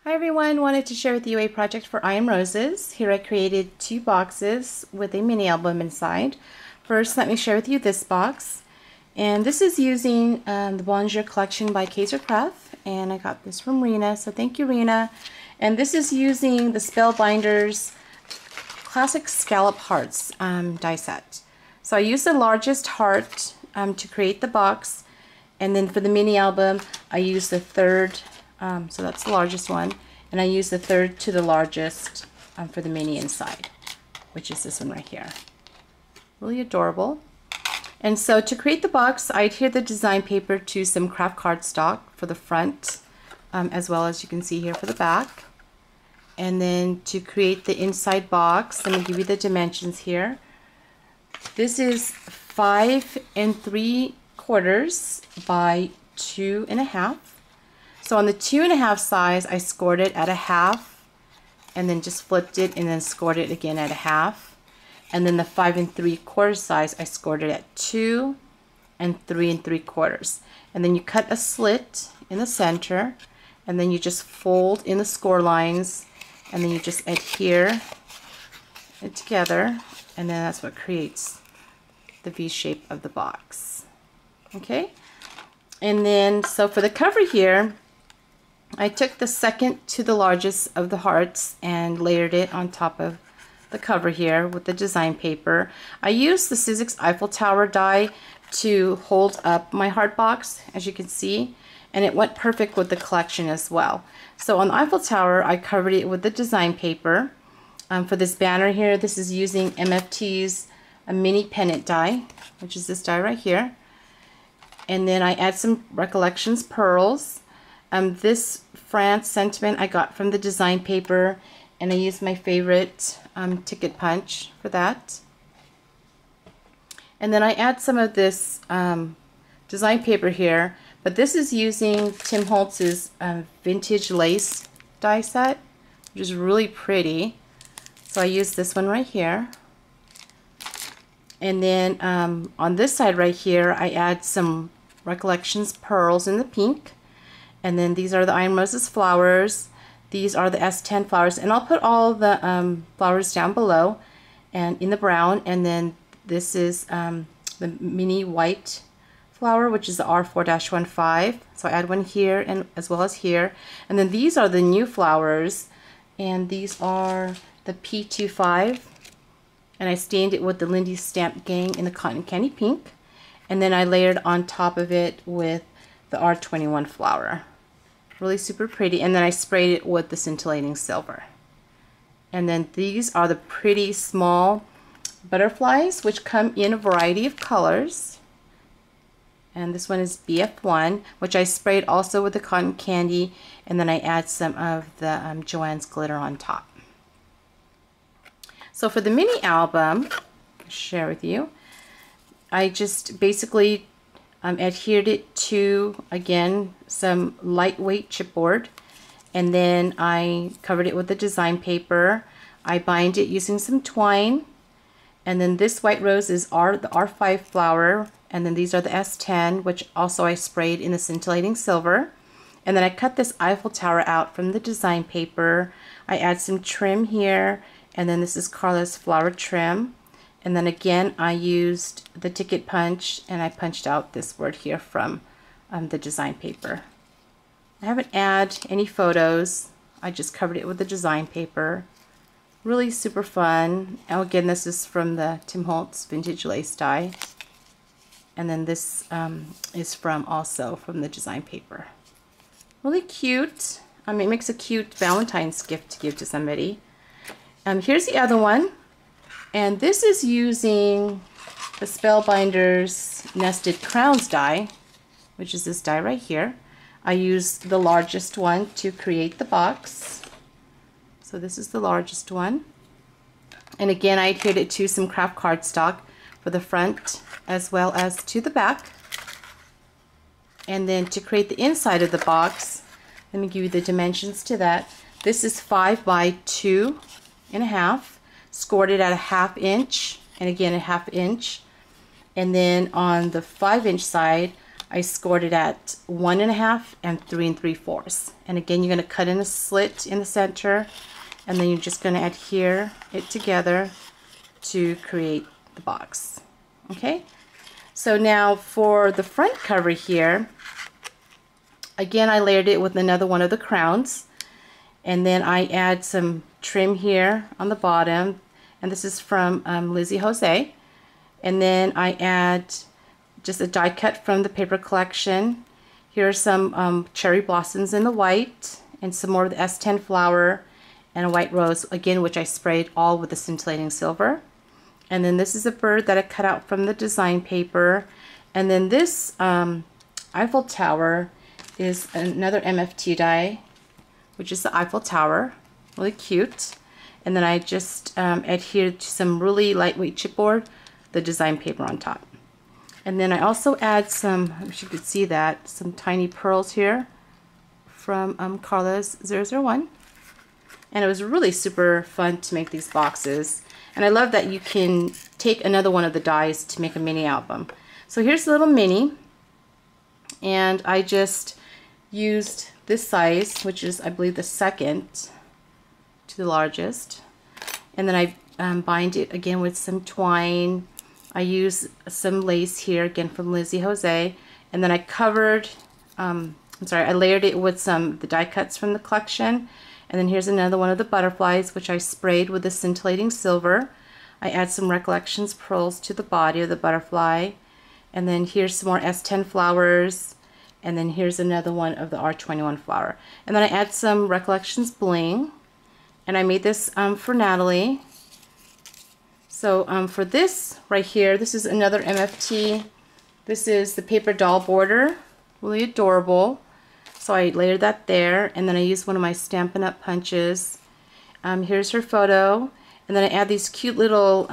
Hi everyone, wanted to share with you a project for I Am Roses. Here I created two boxes with a mini album inside. First, let me share with you this box. And this is using the Bonjour collection by Craft, and I got this from Rena, so thank you Rena. And this is using the Spellbinders Classic Scallop Hearts die set. So I used the largest heart to create the box, and then for the mini album I used the third, so that's the largest one, and I used the third to the largest for the mini inside, which is this one right here. Really adorable. And so to create the box, I adhered the design paper to some craft cardstock for the front, as well as you can see here for the back. And then to create the inside box, let me give you the dimensions here. This is 5 3/4 by 2 1/2. So on the 2 1/2 size, I scored it at 1/2, and then just flipped it and then scored it again at 1/2. And then the 5 3/4 size, I scored it at 2 and 3 3/4. And then you cut a slit in the center, and then you just fold in the score lines, and then you just adhere it together, and then that's what creates the V shape of the box. Okay, and then so for the cover here, I took the second to the largest of the hearts and layered it on top of the cover here with the design paper. I used the Sizzix Eiffel Tower die to hold up my heart box, as you can see, and it went perfect with the collection as well. So on the Eiffel Tower, I covered it with the design paper. For this banner here, this is using MFT's a mini pennant die, which is this die right here. And then I add some Recollections pearls. This France sentiment I got from the design paper, and I used my favorite ticket punch for that. And then I add some of this design paper here, but this is using Tim Holtz's vintage lace die set, which is really pretty. So I use this one right here. And then on this side right here, I add some Recollections pearls in the pink. And then these are the I Am Roses flowers. These are the S10 flowers, and I'll put all the flowers down below and in the brown. And then this is the mini white flower, which is the R4-15. So I add one here and as well as here. And then these are the new flowers, and these are the P25. And I stained it with the Lindy Stamp Gang in the Cotton Candy Pink. And then I layered on top of it with the R21 flower. Really super pretty. And then I sprayed it with the scintillating silver. And then these are the pretty small butterflies, which come in a variety of colors. And this one is BF1, which I sprayed also with the cotton candy, and then I add some of the Joann's glitter on top. So for the mini album, I'll share with you, I just basically adhered it to, again, some lightweight chipboard, and then I covered it with the design paper. I bind it using some twine, and then this white rose is the R5 flower, and then these are the S10, which also I sprayed in the scintillating silver. And then I cut this Eiffel Tower out from the design paper. I add some trim here, and then this is Carla's flower trim. And then again, I used the ticket punch, and I punched out this word here from the design paper. I haven't added any photos. I just covered it with the design paper. Really super fun. And again, this is from the Tim Holtz vintage lace die. And then this is also from the design paper. Really cute. It makes a cute Valentine's gift to give to somebody. Here's the other one. And this is using the Spellbinders Nested Crowns die, which is this die right here. I used the largest one to create the box. So this is the largest one. And again, I adhered it to some craft cardstock for the front as well as to the back. And then to create the inside of the box, let me give you the dimensions to that. This is 5 by 2 1/2. Scored it at a 1/2 inch, and again a 1/2 inch. And then on the 5-inch side, I scored it at 1.5 and 3 3/4. And again, you're going to cut in a slit in the center, and then you're just going to adhere it together to create the box. Okay, so now for the front cover here, again, I layered it with another one of the crowns, and then I add some trim here on the bottom, and this is from Lizzie Jose. And then I add just a die cut from the paper collection. Here are some cherry blossoms in the white, and some more of the S10 flower, and a white rose, again, which I sprayed all with the scintillating silver. And then this is a bird that I cut out from the design paper. And then this Eiffel Tower is another MFT die, which is the Eiffel Tower, really cute. And then I just adhered to some really lightweight chipboard, the design paper on top. And then I also add some, I wish you could see that, some tiny pearls here from Carla's 001. And it was really super fun to make these boxes. And I love that you can take another one of the dies to make a mini album. So here's a little mini, and I just used this size, which is, I believe, the second to the largest. And then I bind it again with some twine. I use some lace here, again from Lizzie Jose, and then I covered, I layered it with some of the die cuts from the collection. And then here's another one of the butterflies, which I sprayed with the scintillating silver. I add some Recollections pearls to the body of the butterfly. And then here's some more S10 flowers. And then here's another one of the R21 flower. And then I add some Recollections bling. And I made this for Natalie. So for this right here, this is another MFT. This is the paper doll border, really adorable. So I layered that there, and then I used one of my Stampin' Up! Punches. Here's her photo, and then I add these cute little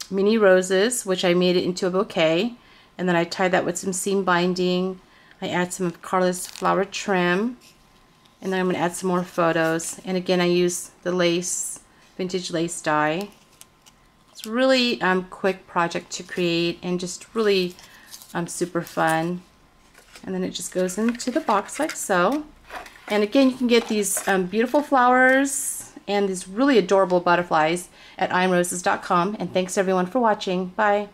mini roses, which I made it into a bouquet, and then I tied that with some seam binding. I add some of Carla's flower trim, and then I'm going to add some more photos. And again, I use the lace, vintage lace die. It's a really quick project to create, and just really super fun. And then it just goes into the box like so. And again, you can get these beautiful flowers and these really adorable butterflies at iamrosesdt.com. And thanks everyone for watching. Bye.